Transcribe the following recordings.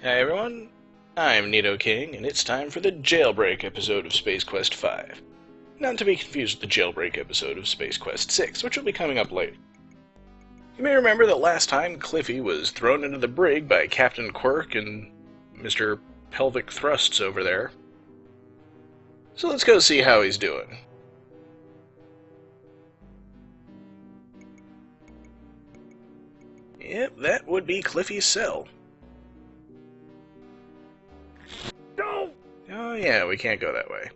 Hi everyone, I'm Nito King, and it's time for the Jailbreak episode of Space Quest V. Not to be confused with the Jailbreak episode of Space Quest VI, which will be coming up later. You may remember that last time Cliffy was thrown into the brig by Captain Quirk and Mr. Pelvic Thrusts over there. So let's go see how he's doing. Yep, that would be Cliffy's cell. Oh yeah, we can't go that way.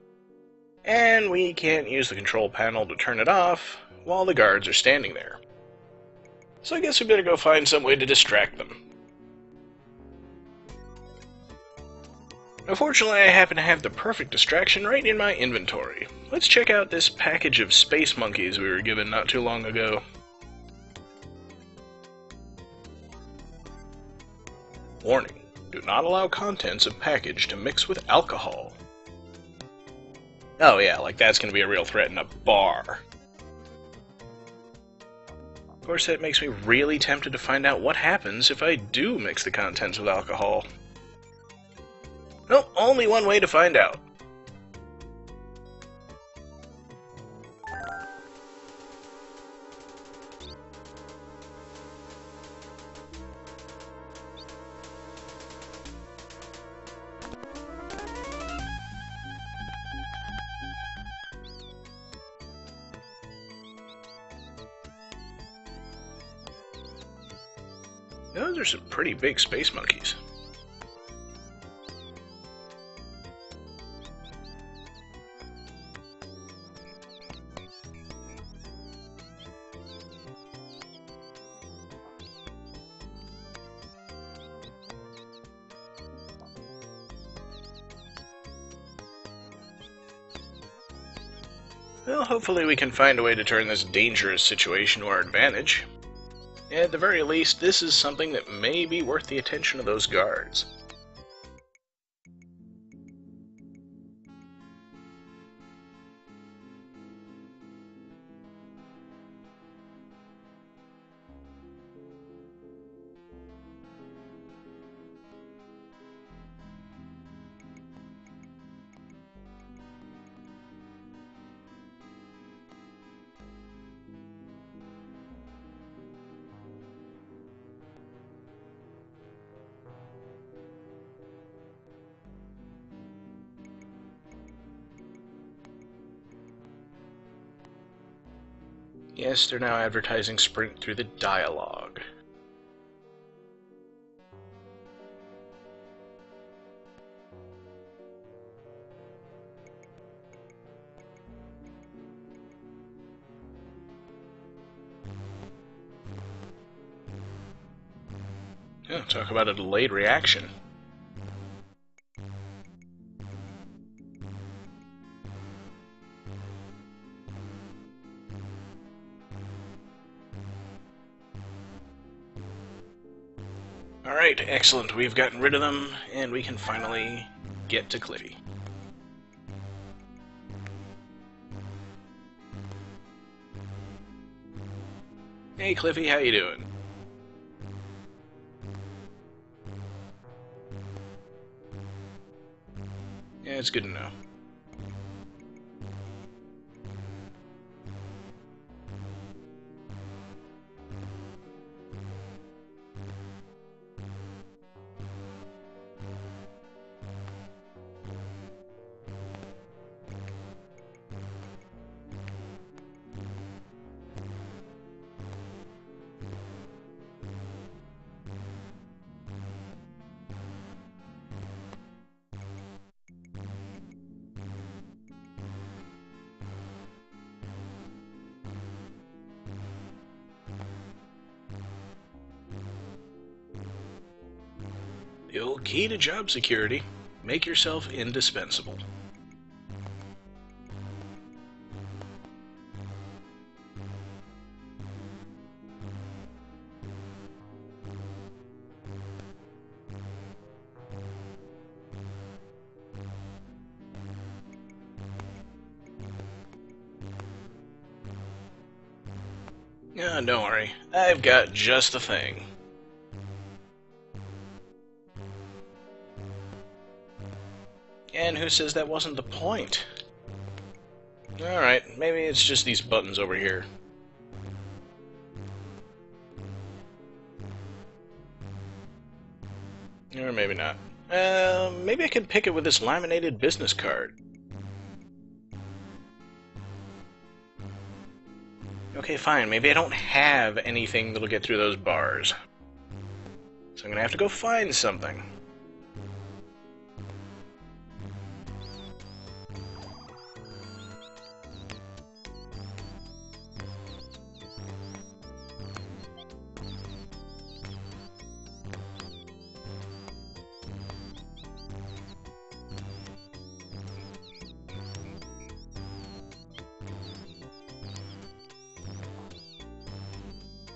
And we can't use the control panel to turn it off while the guards are standing there. So I guess we better go find some way to distract them. Unfortunately, I happen to have the perfect distraction right in my inventory. Let's check out this package of space monkeys we were given not too long ago. Warning. Do not allow contents of package to mix with alcohol. Oh yeah, like that's going to be a real threat in a bar. Of course, that makes me really tempted to find out what happens if I do mix the contents with alcohol. Nope, only one way to find out. Those are some pretty big space monkeys. Well, hopefully we can find a way to turn this dangerous situation to our advantage. At the very least, this is something that may be worth the attention of those guards. Yes, they're now advertising Sprint through the dialogue. Yeah, talk about a delayed reaction. Alright, excellent. We've gotten rid of them, and we can finally get to Cliffy. Hey Cliffy, how you doing? Yeah, it's good to know. The old key to job security: make yourself indispensable. Ah, don't worry, I've got just the thing. And who says that wasn't the point? Alright, maybe it's just these buttons over here. Or maybe not. Maybe I could pick it with this laminated business card. Okay, fine. Maybe I don't have anything that'll get through those bars. So I'm gonna have to go find something.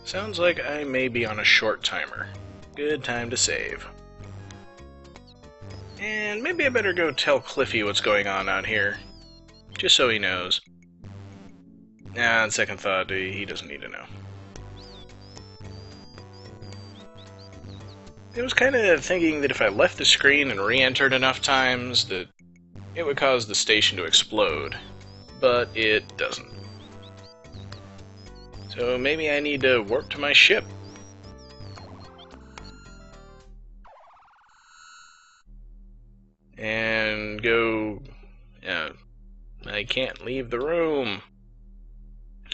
Sounds like I may be on a short timer. Good time to save. And maybe I better go tell Cliffy what's going on out here. Just so he knows. Nah, on second thought, he doesn't need to know. I was kind of thinking that if I left the screen and re-entered enough times, that it would cause the station to explode. But it doesn't. So maybe I need to warp to my ship. And go... I can't leave the room.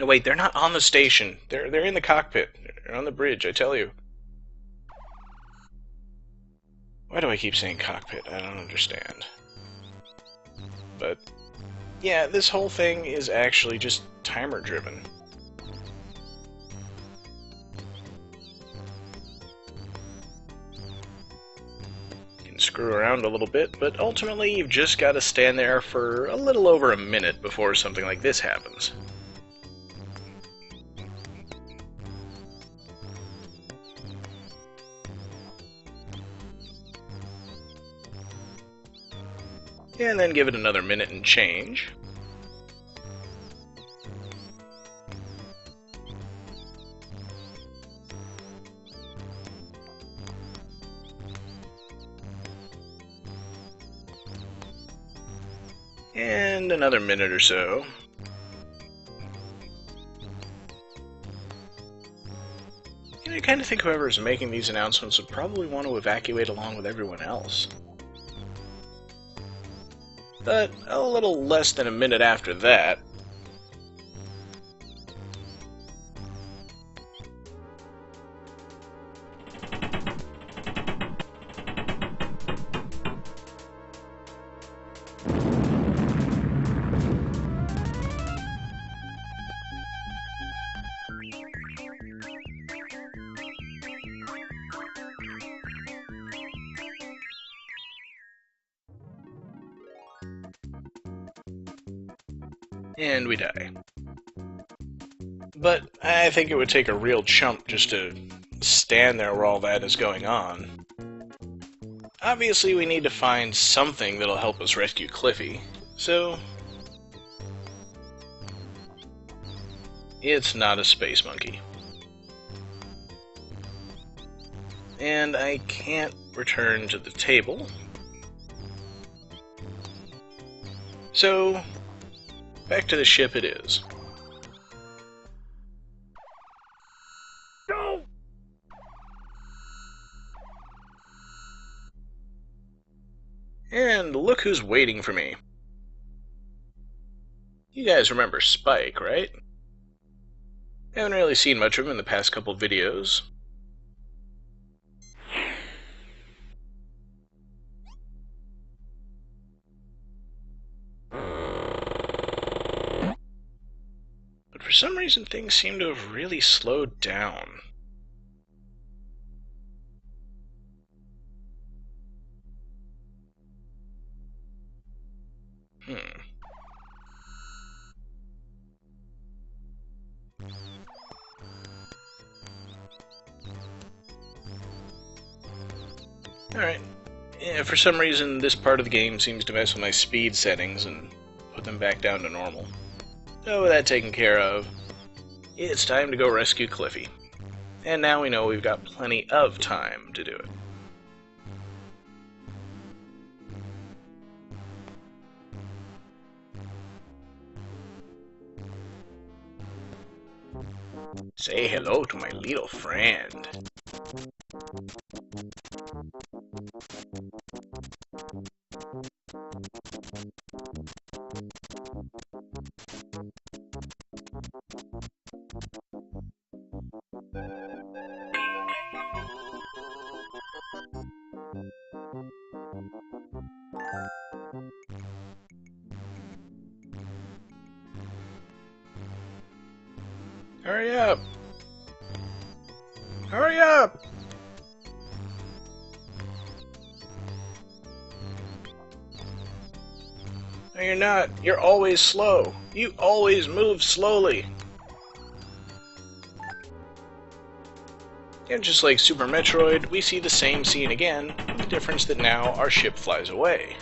No, wait, they're not on the station. They're in the cockpit. They're on the bridge, I tell you. Why do I keep saying cockpit? I don't understand. But, yeah, this whole thing is actually just timer-driven. Screw around a little bit, but ultimately you've just got to stand there for a little over a minute before something like this happens. And then give it another minute and change. And another minute or so. And I kind of think whoever's making these announcements would probably want to evacuate along with everyone else. But a little less than a minute after that, and we die. But I think it would take a real chump just to stand there while all that is going on. Obviously, we need to find something that'll help us rescue Cliffy, so... it's not a space monkey. And I can't return to the table. So, back to the ship it is. Go! And look who's waiting for me. You guys remember Spike, right? Haven't really seen much of him in the past couple videos. But for some reason things seem to have really slowed down. Alright. Yeah, for some reason this part of the game seems to mess with my speed settings and put them back down to normal. So with that taken care of, it's time to go rescue Cliffy. And now we know we've got plenty of time to do it. Say hello to my little friend. Hurry up! Hurry up! No, you're not. You're always slow. You always move slowly. And just like Super Metroid, we see the same scene again, with the difference that now our ship flies away.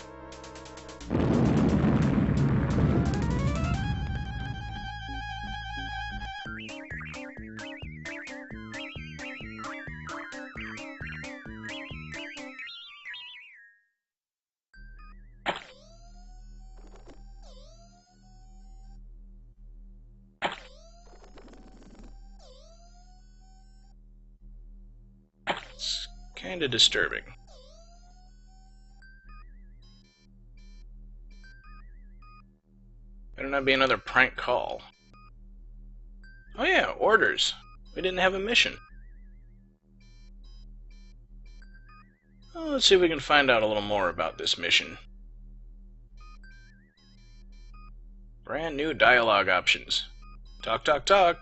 It's kinda disturbing. Better not be another prank call. Oh yeah, orders. We didn't have a mission. Well, let's see if we can find out a little more about this mission. Brand new dialogue options. Talk, talk, talk.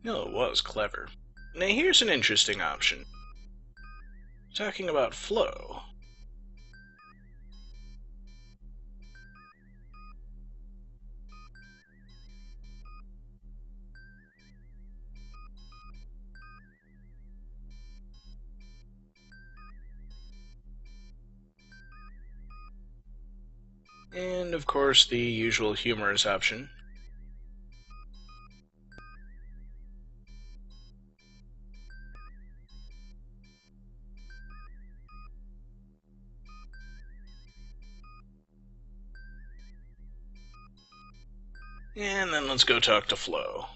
No, it was clever. Now here's an interesting option. Talking about flow. And of course the usual humorous option. And then let's go talk to Flo.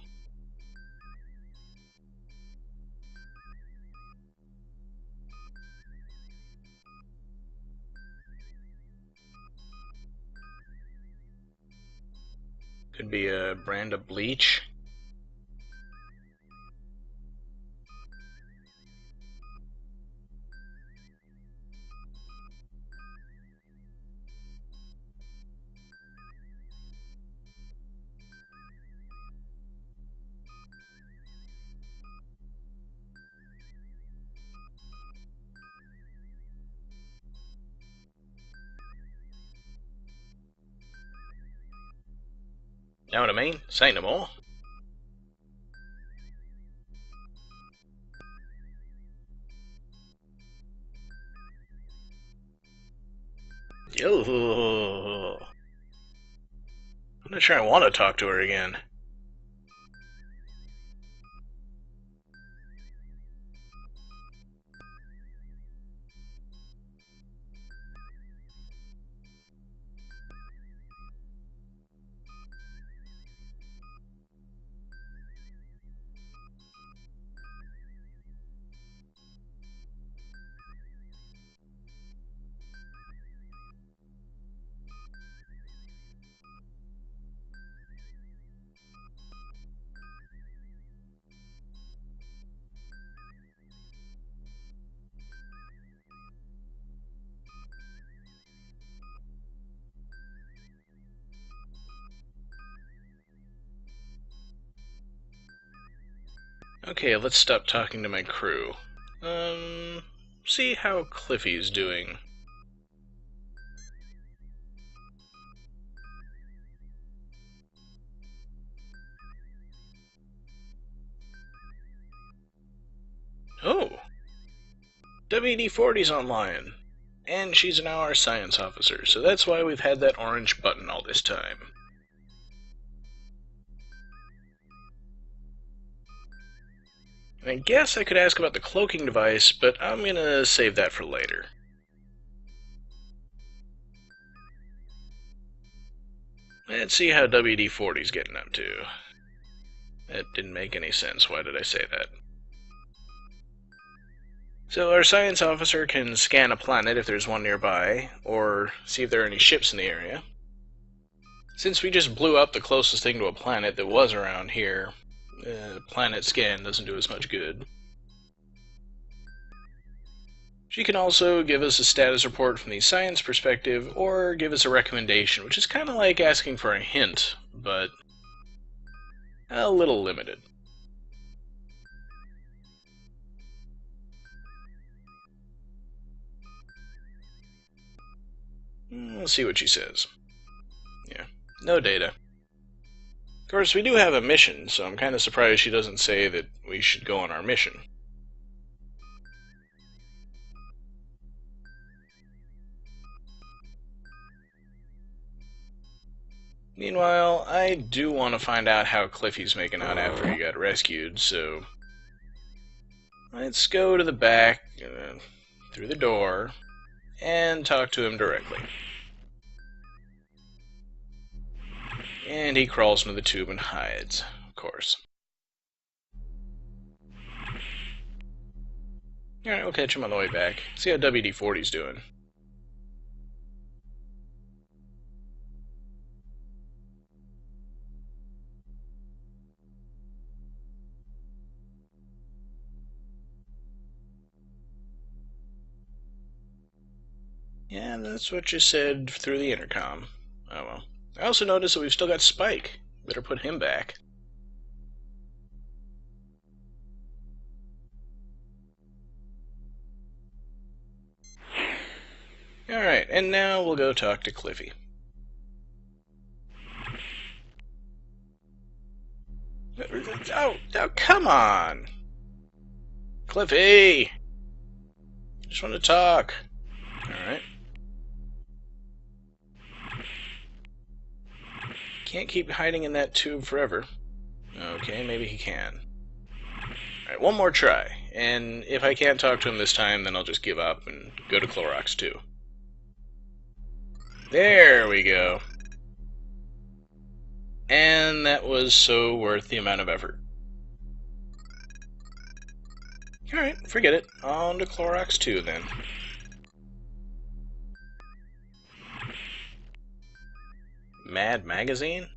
Could be a brand of bleach. Know what I mean? Say no more. Yo. I'm not sure I want to talk to her again. Okay, let's stop talking to my crew. See how Cliffy's doing. Oh! WD-40's online! And she's now our science officer, so that's why we've had that orange button all this time. I guess I could ask about the cloaking device, but I'm gonna save that for later. Let's see how WD-40's getting up to. That didn't make any sense. Why did I say that? So our science officer can scan a planet if there's one nearby, or see if there are any ships in the area. Since we just blew up the closest thing to a planet that was around here, planet scan doesn't do us much good. She can also give us a status report from the science perspective, or give us a recommendation, which is kind of like asking for a hint, but a little limited. Let's see what she says. Yeah, no data. Of course, we do have a mission, so I'm kind of surprised she doesn't say that we should go on our mission. Meanwhile, I do want to find out how Cliffy's making out after he got rescued, so let's go to the back, through the door, and talk to him directly. And he crawls into the tube and hides, of course. Alright, we'll catch him on the way back. See how WD-40's doing. Yeah, that's what you said through the intercom. Oh well. I also noticed that we've still got Spike. Better put him back. Alright, and now we'll go talk to Cliffy. Oh, come on! Cliffy! Just want to talk. Alright. Can't keep hiding in that tube forever. Okay, maybe he can. Alright, one more try. And if I can't talk to him this time, then I'll just give up and go to Klorox II. There we go. And that was so worth the amount of effort. Alright, forget it. On to Klorox II then. Mad Magazine?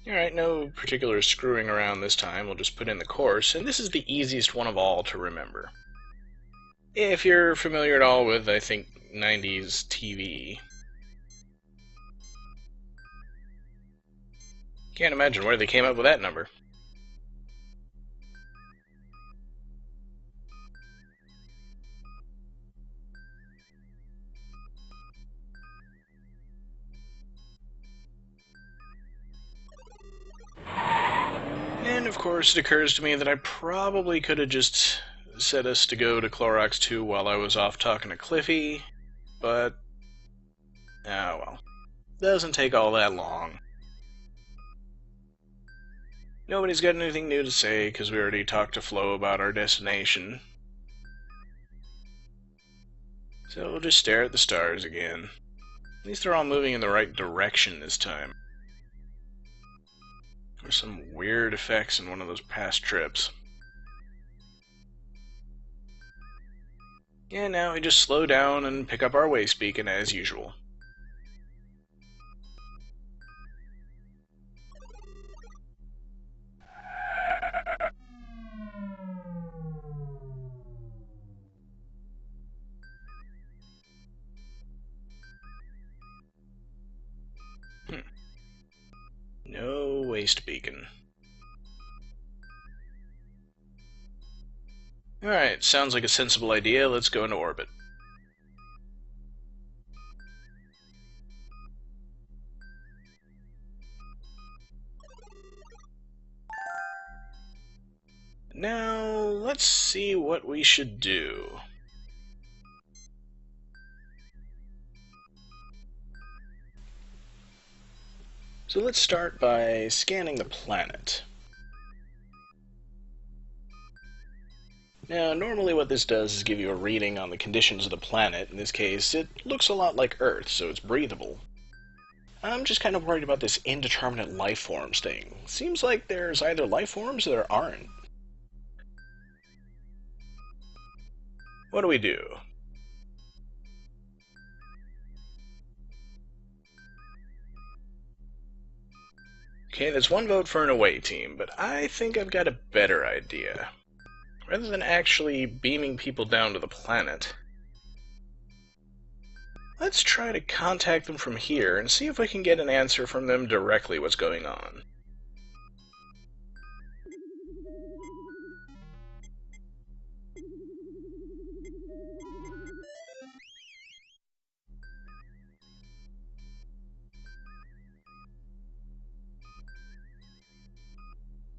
Alright, no particular screwing around this time. We'll just put in the course, and this is the easiest one of all to remember. If you're familiar at all with, I think, 90s TV. Can't imagine where they came up with that number. And of course, it occurs to me that I probably could have just set us to go to Klorox II while I was off talking to Cliffy, but ah well. Doesn't take all that long. Nobody's got anything new to say because we already talked to Flo about our destination. So we'll just stare at the stars again. At least they're all moving in the right direction this time. There's some weird effects in one of those past trips. And now we just slow down and pick up our waste beacon as usual. east beacon. Alright, sounds like a sensible idea. Let's go into orbit. Now, let's see what we should do. So let's start by scanning the planet. Now, normally what this does is give you a reading on the conditions of the planet. In this case, it looks a lot like Earth, so it's breathable. I'm just kind of worried about this indeterminate life forms thing. Seems like there's either life forms or there aren't. What do we do? Okay, that's one vote for an away team, but I think I've got a better idea. Rather than actually beaming people down to the planet, let's try to contact them from here and see if we can get an answer from them directly what's going on.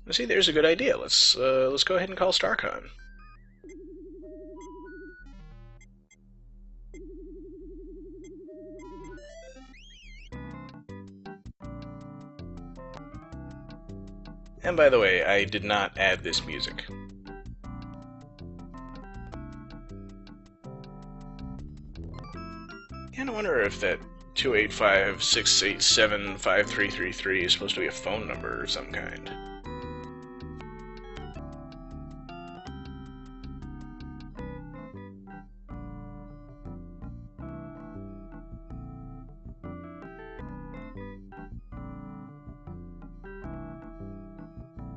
See, there's a good idea. Let's go ahead and call StarCon. And by the way, I did not add this music. And I wonder if that 285-687-5333 is supposed to be a phone number of some kind.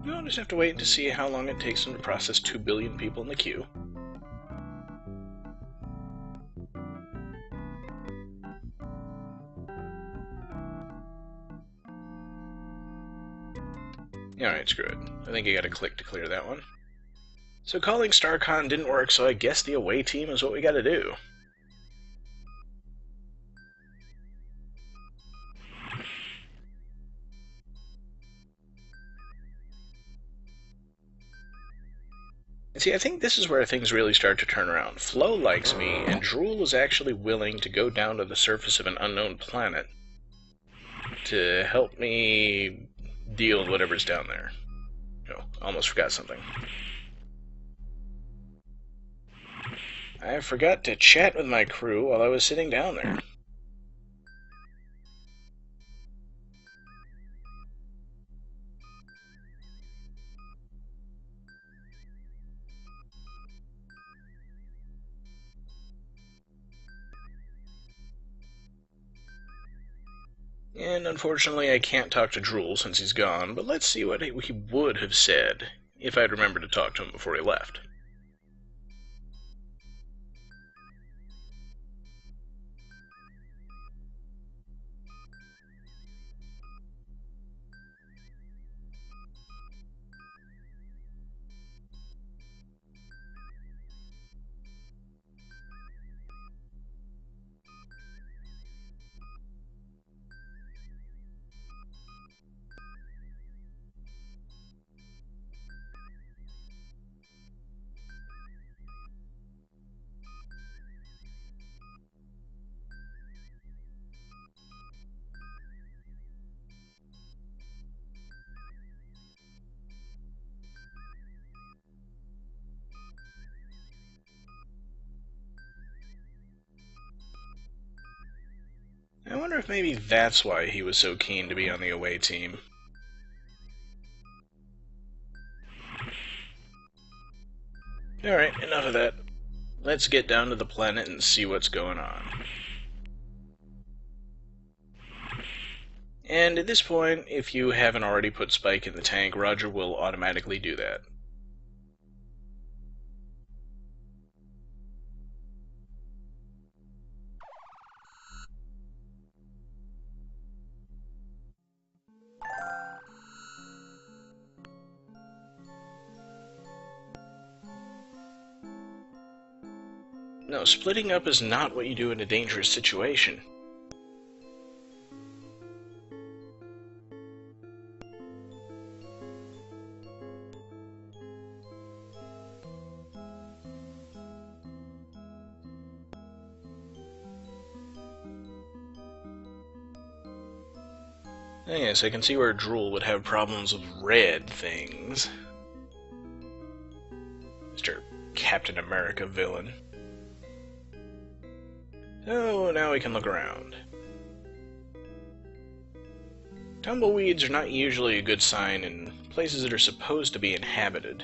You'll just have to wait to see how long it takes them to process 2 billion people in the queue. Alright, screw it. I think you gotta click to clear that one. So calling StarCon didn't work, so I guess the away team is what we gotta do. And see, I think this is where things really start to turn around. Flo likes me, and Drool is actually willing to go down to the surface of an unknown planet to help me deal with whatever's down there. Oh, almost forgot something. I forgot to chat with my crew while I was sitting down there. And unfortunately I can't talk to Drool since he's gone, but let's see what he would have said if I'd remembered to talk to him before he left. I wonder if maybe that's why he was so keen to be on the away team. Alright, enough of that. Let's get down to the planet and see what's going on. And at this point, if you haven't already put Spike in the tank, Roger will automatically do that. No, splitting up is not what you do in a dangerous situation. Yes, I can see where Drool would have problems with red things. Mr. Captain America villain. So now we can look around. Tumbleweeds are not usually a good sign in places that are supposed to be inhabited.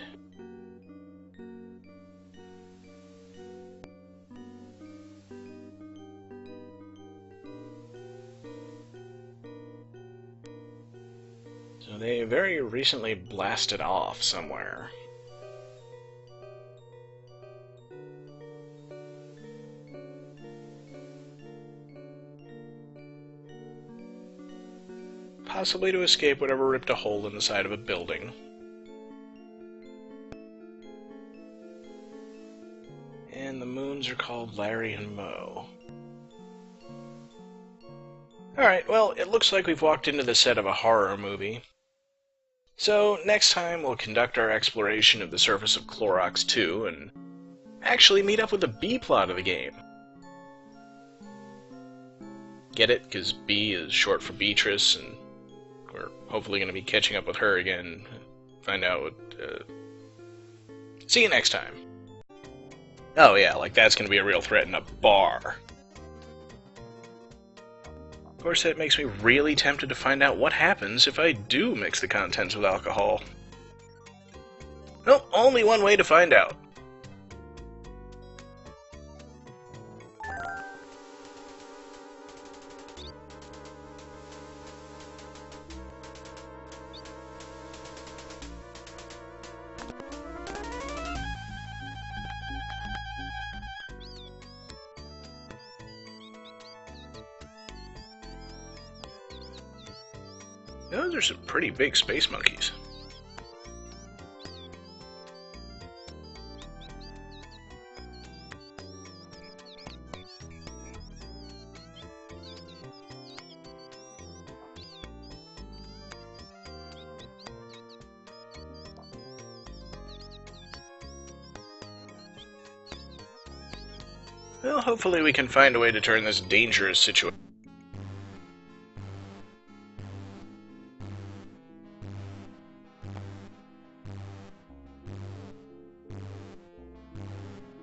So they very recently blasted off somewhere. Possibly to escape whatever ripped a hole in the side of a building. And the moons are called Larry and Moe. Alright, well, it looks like we've walked into the set of a horror movie. So, next time we'll conduct our exploration of the surface of Klorox II and actually meet up with the B-plot of the game. Get it? Because B is short for Beatrice, and we're hopefully going to be catching up with her again. Find out what... See you next time. Oh yeah, like that's going to be a real threat in a bar. Of course, that makes me really tempted to find out what happens if I do mix the contents with alcohol. Well, only one way to find out. Those are some pretty big space monkeys. Well, hopefully we can find a way to turn this dangerous situation.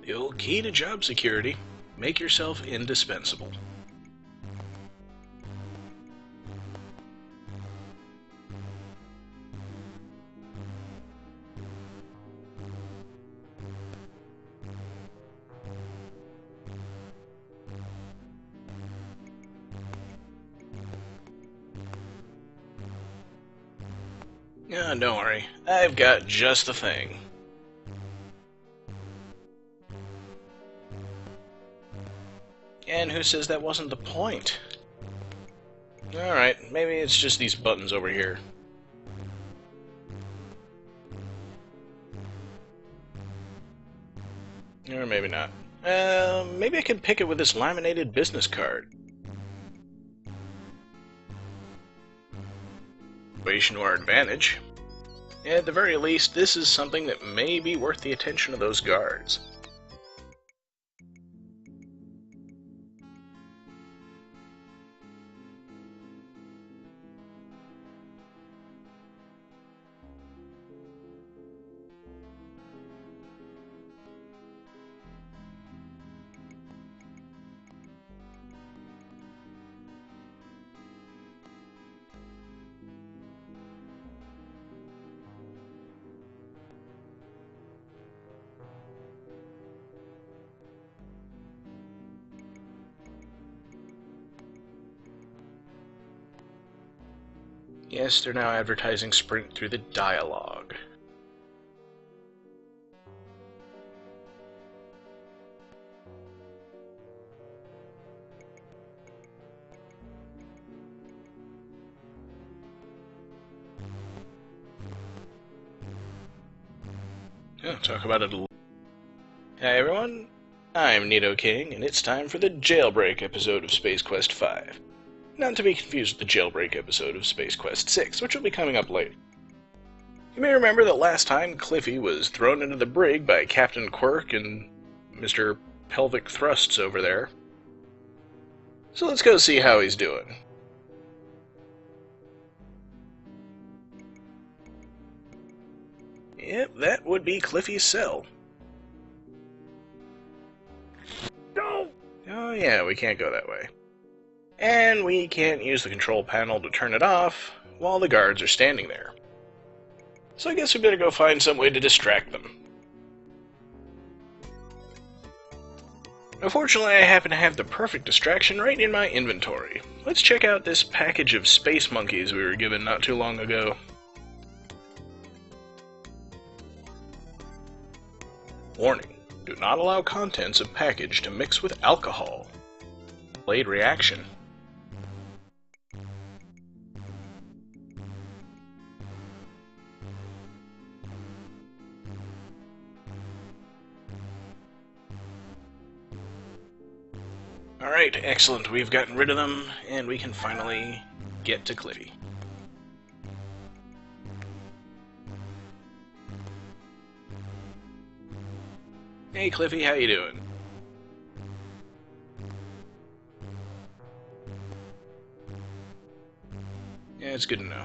The old key to job security: make yourself indispensable. Ah, don't worry, I've got just the thing. And who says that wasn't the point? Alright, maybe it's just these buttons over here. Or maybe not. Maybe I can pick it with this laminated business card. Situation to our advantage. At the very least, this is something that may be worth the attention of those guards. Yes, they're now advertising Sprint through the dialogue. Oh, talk about it a little. Hey everyone, I'm Nidoking, and it's time for the Jailbreak episode of Space Quest V. Not to be confused with the Jailbreak episode of Space Quest VI, which will be coming up later. You may remember that last time Cliffy was thrown into the brig by Captain Quirk and Mr. Pelvic Thrusts over there. So let's go see how he's doing. Yep, that would be Cliffy's cell. No! Oh yeah, we can't go that way. And we can't use the control panel to turn it off while the guards are standing there. So I guess we better go find some way to distract them. Unfortunately, I happen to have the perfect distraction right in my inventory. Let's check out this package of space monkeys we were given not too long ago. Warning: do not allow contents of package to mix with alcohol. Delayed reaction. Alright, excellent. We've gotten rid of them, and we can finally get to Cliffy. Hey Cliffy, how you doing? Yeah, it's good to know.